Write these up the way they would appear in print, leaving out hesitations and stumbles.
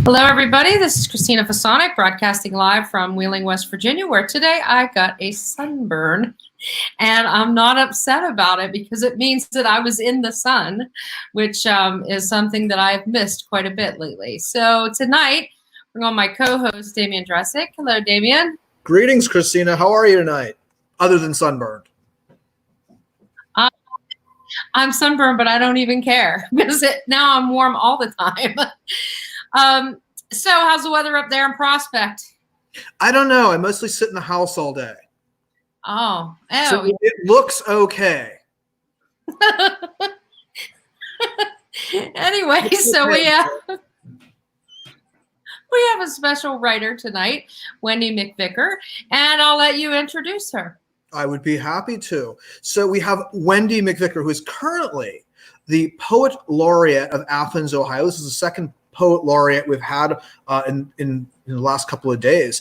Hello, everybody. This is Christina Fasonic, broadcasting live from Wheeling, West Virginia, where today I got a sunburn, and I'm not upset about it because it means that I was in the sun, which is something that I've missed quite a bit lately. So tonight, we're on my co-host, Damian Dressick. Hello, Damian. Greetings, Christina. How are you tonight, other than sunburned? I'm sunburned, but I don't even care because now I'm warm all the time. So how's the weather up there in Prospect? I don't know. I mostly sit in the house all day. Oh. So it looks okay. Anyway, so we have a special writer tonight, Wendy McVicker, and I'll let you introduce her. I would be happy to. So we have Wendy McVicker, who is currently the Poet Laureate of Athens, Ohio. This is the second Poet Laureate we've had in the last couple of days.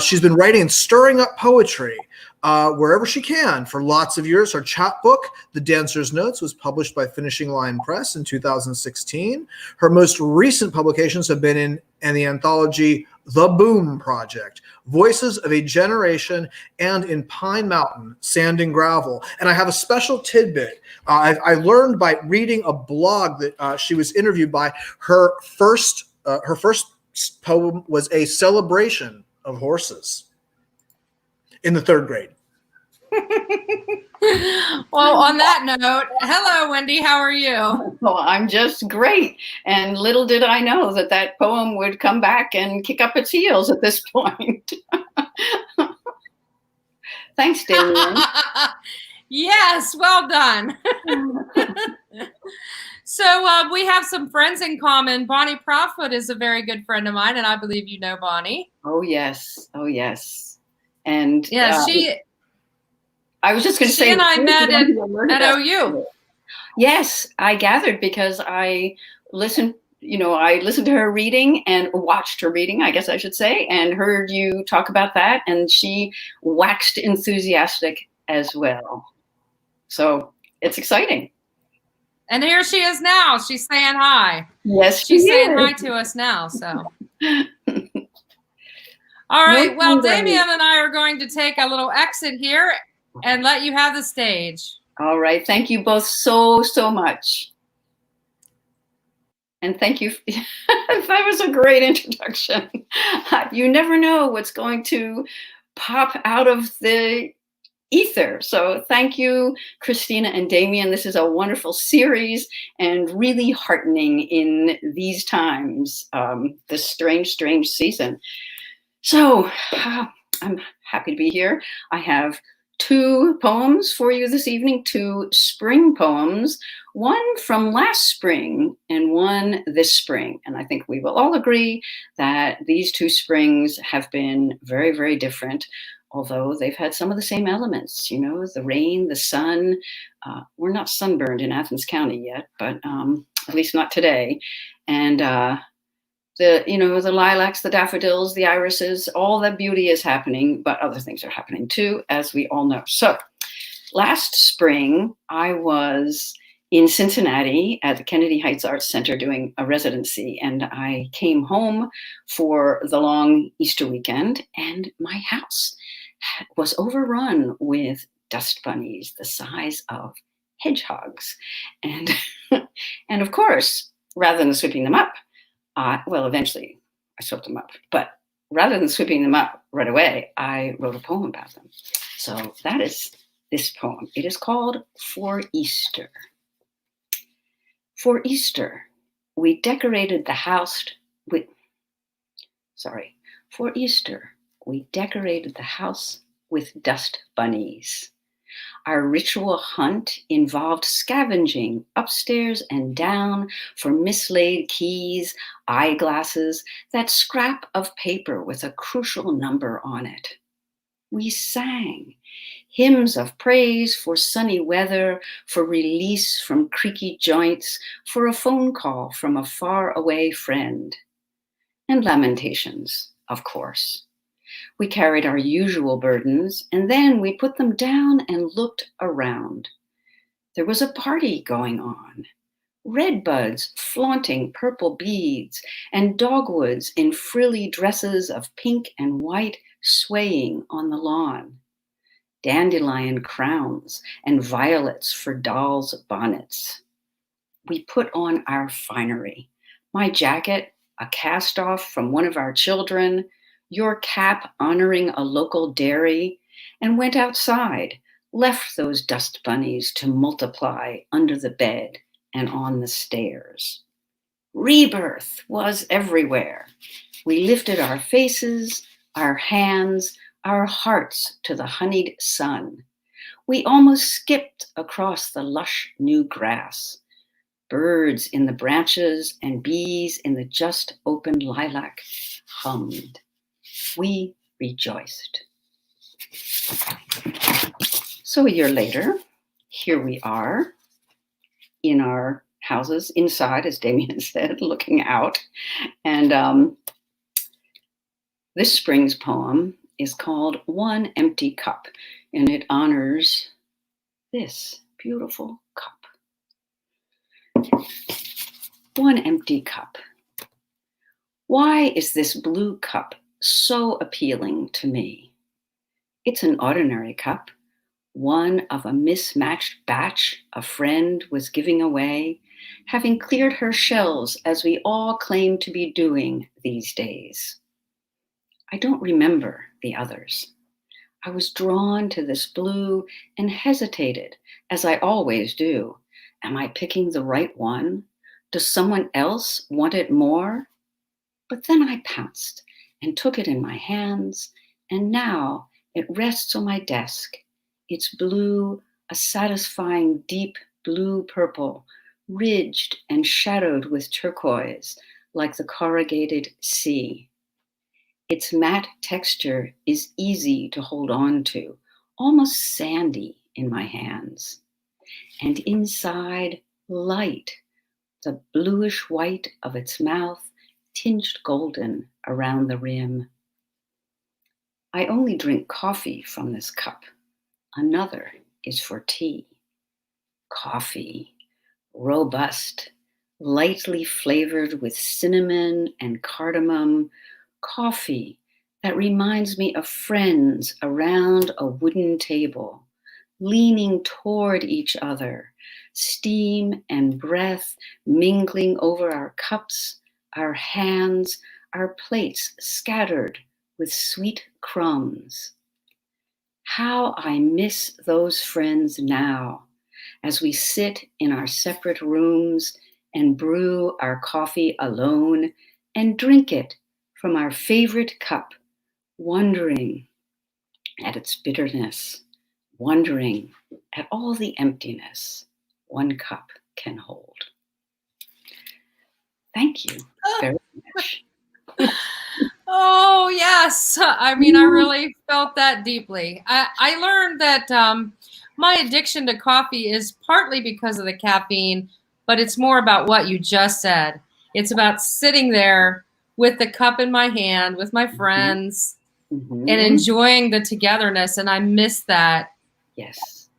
She's been writing and stirring up poetry wherever she can for lots of years. Her chapbook, The Dancer's Notes, was published by Finishing Line Press in 2016. Her most recent publications have been in the anthology The Boom Project, Voices of a Generation, and in Pine Mountain, Sand and Gravel. And I have a special tidbit. I learned by reading a blog that she was interviewed by. Her first poem was a celebration of horses in the third grade. Well, on that note, hello, Wendy. How are you? Well, I'm just great. And little did I know that poem would come back and kick up its heels at this point. Thanks, Damian. Yes, well done. So we have some friends in common. Bonnie Proudfoot is a very good friend of mine, and I believe you know Bonnie. Oh, yes. Oh, yes. And yeah, I was just going to say, she and I met at OU. Yes, I gathered because I listened to her reading and watched her reading, I guess I should say, and heard you talk about that. And she waxed enthusiastic as well. So it's exciting. And here she is now. She's saying hi. Yes, she's saying hi to us now. So. All right. Well, Damian and I are going to take a little exit here and let you have the stage. All right. Thank you both so much. And thank you. That was a great introduction. You never know what's going to pop out of the ether. So thank you, Christina and Damian. This is a wonderful series and really heartening in these times, this strange season. So I'm happy to be here. I have 2 poems for you this evening, 2 spring poems, one from last spring and one this spring. And I think we will all agree that these 2 springs have been very, very different, although they've had some of the same elements, the rain, the sun. We're not sunburned in Athens County yet, but at least not today. And the lilacs, the daffodils, the irises, all that beauty is happening, but other things are happening too, as we all know. So last spring, I was in Cincinnati at the Kennedy Heights Arts Center doing a residency, and I came home for the long Easter weekend, and my house was overrun with dust bunnies the size of hedgehogs. And, and of course, rather than sweeping them up, eventually I swept them up, but rather than sweeping them up right away, I wrote a poem about them. So that is this poem. It is called For Easter. For Easter, we decorated the house with, for Easter, we decorated the house with dust bunnies. Our ritual hunt involved scavenging upstairs and down for mislaid keys, eyeglasses, that scrap of paper with a crucial number on it. We sang hymns of praise for sunny weather, for release from creaky joints, for a phone call from a faraway friend. And lamentations, of course. We carried our usual burdens, and then we put them down and looked around. There was a party going on. redbuds flaunting purple beads, and dogwoods in frilly dresses of pink and white swaying on the lawn, dandelion crowns and violets for dolls' bonnets. We put on our finery, my jacket, a cast-off from one of our children, your cap honoring a local dairy, and went outside, left those dust bunnies to multiply under the bed and on the stairs. Rebirth was everywhere. We lifted our faces, our hands, our hearts to the honeyed sun. We almost skipped across the lush new grass. Birds in the branches and bees in the just opened lilac hummed. We rejoiced. So a year later, here we are in our houses inside, as Damien said, looking out. And this spring's poem is called One Empty Cup, and it honors this beautiful cup. One empty cup. Why is this blue cup so appealing to me? It's an ordinary cup, one of a mismatched batch a friend was giving away, having cleared her shelves as we all claim to be doing these days. I don't remember the others. I was drawn to this blue and hesitated, as I always do. Am I picking the right one? Does someone else want it more? But then I pounced and took it in my hands, and now it rests on my desk. It's blue, a satisfying deep blue purple, ridged and shadowed with turquoise, like the corrugated sea. Its matte texture is easy to hold on to, almost sandy in my hands. And inside, light, the bluish white of its mouth, tinged golden around the rim. I only drink coffee from this cup. Another is for tea. Coffee, robust, lightly flavored with cinnamon and cardamom. Coffee that reminds me of friends around a wooden table, leaning toward each other, steam and breath mingling over our cups, our hands, our plates scattered with sweet crumbs. How I miss those friends now, as we sit in our separate rooms and brew our coffee alone and drink it from our favorite cup, wondering at its bitterness, wondering at all the emptiness one cup can hold. Thank you very much. Oh, yes. I mean, I really felt that deeply. I learned that my addiction to coffee is partly because of the caffeine, but it's more about what you just said. It's about sitting there with the cup in my hand, with my friends, and enjoying the togetherness. And I miss that. Yes.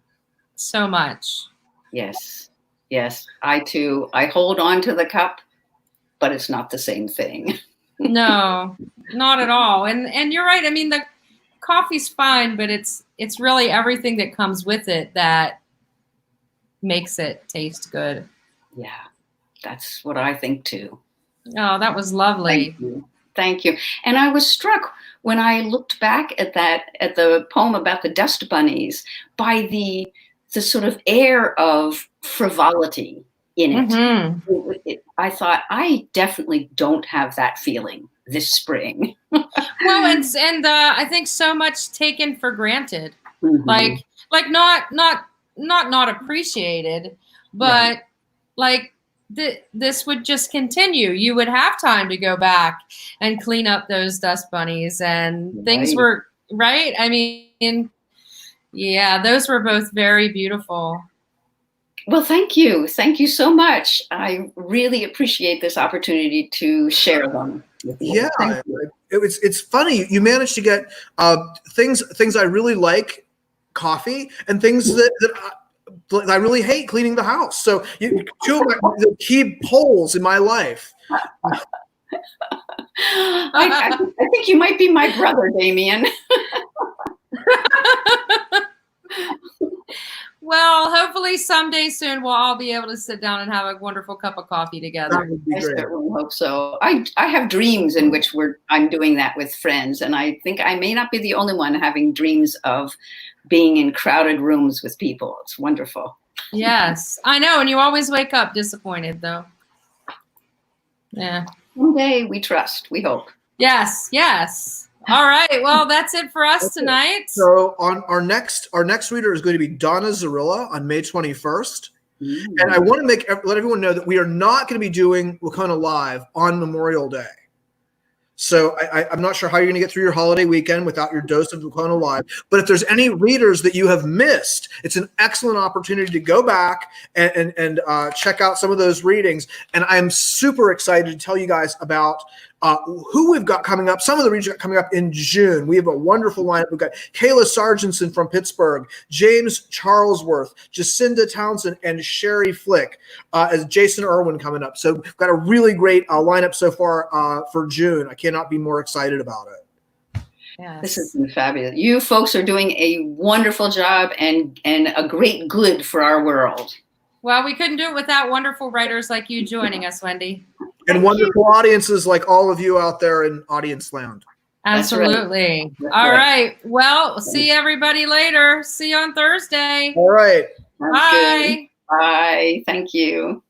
So much. Yes. Yes. I too. I hold on to the cup, but it's not the same thing. No, not at all. And you're right. I mean, the coffee's fine, but it's really everything that comes with it that makes it taste good. Yeah, that's what I think too. Oh, that was lovely. Thank you. Thank you. And I was struck when I looked back at the poem about the dust bunnies, by the sort of air of frivolity in it. Mm-hmm. I thought, I definitely don't have that feeling this spring. Well, and I think so much taken for granted, like not appreciated, but right. Like this would just continue. You would have time to go back and clean up those dust bunnies, and right. Things were right. I mean, yeah, those were both very beautiful. Well, thank you. Thank you so much. I really appreciate this opportunity to share them with you. Yeah, it's funny. You managed to get things I really like, coffee, and things that I really hate cleaning the house. So two of the key poles in my life. I think you might be my brother, Damien. Well, hopefully someday soon we'll all be able to sit down and have a wonderful cup of coffee together. That would be I great. certainly hope so. I have dreams in which I'm doing that with friends, and I think I may not be the only one having dreams of being in crowded rooms with people. It's wonderful. Yes, I know, and you always wake up disappointed, though. Yeah. Someday we trust, we hope. Yes, yes. All right. Well, that's it for us tonight. So on our next reader is going to be Donna Zarilla on May 21st. And I want to let everyone know that we are not going to be doing WCONA Live on Memorial Day. So I'm not sure how you're going to get through your holiday weekend without your dose of WCONA Live. But if there's any readers that you have missed, it's an excellent opportunity to go back and check out some of those readings. And I'm super excited to tell you guys about who we've got coming up. Some of the readers coming up in June. We have a wonderful lineup. We've got Kayla Sargenson from Pittsburgh, James Charlesworth, Jacinda Townsend, and Sherry Flick as Jason Irwin coming up. So we've got a really great lineup so far for June. I cannot be more excited about it. Yes. This has been fabulous. You folks are doing a wonderful job and a great good for our world. Well, we couldn't do it without wonderful writers like you joining us, Wendy. And wonderful audiences like all of you out there in Audience Land. Absolutely. That's All right. right. Well, see everybody later. See you on Thursday. All right. That's Bye. good. Bye. Thank you.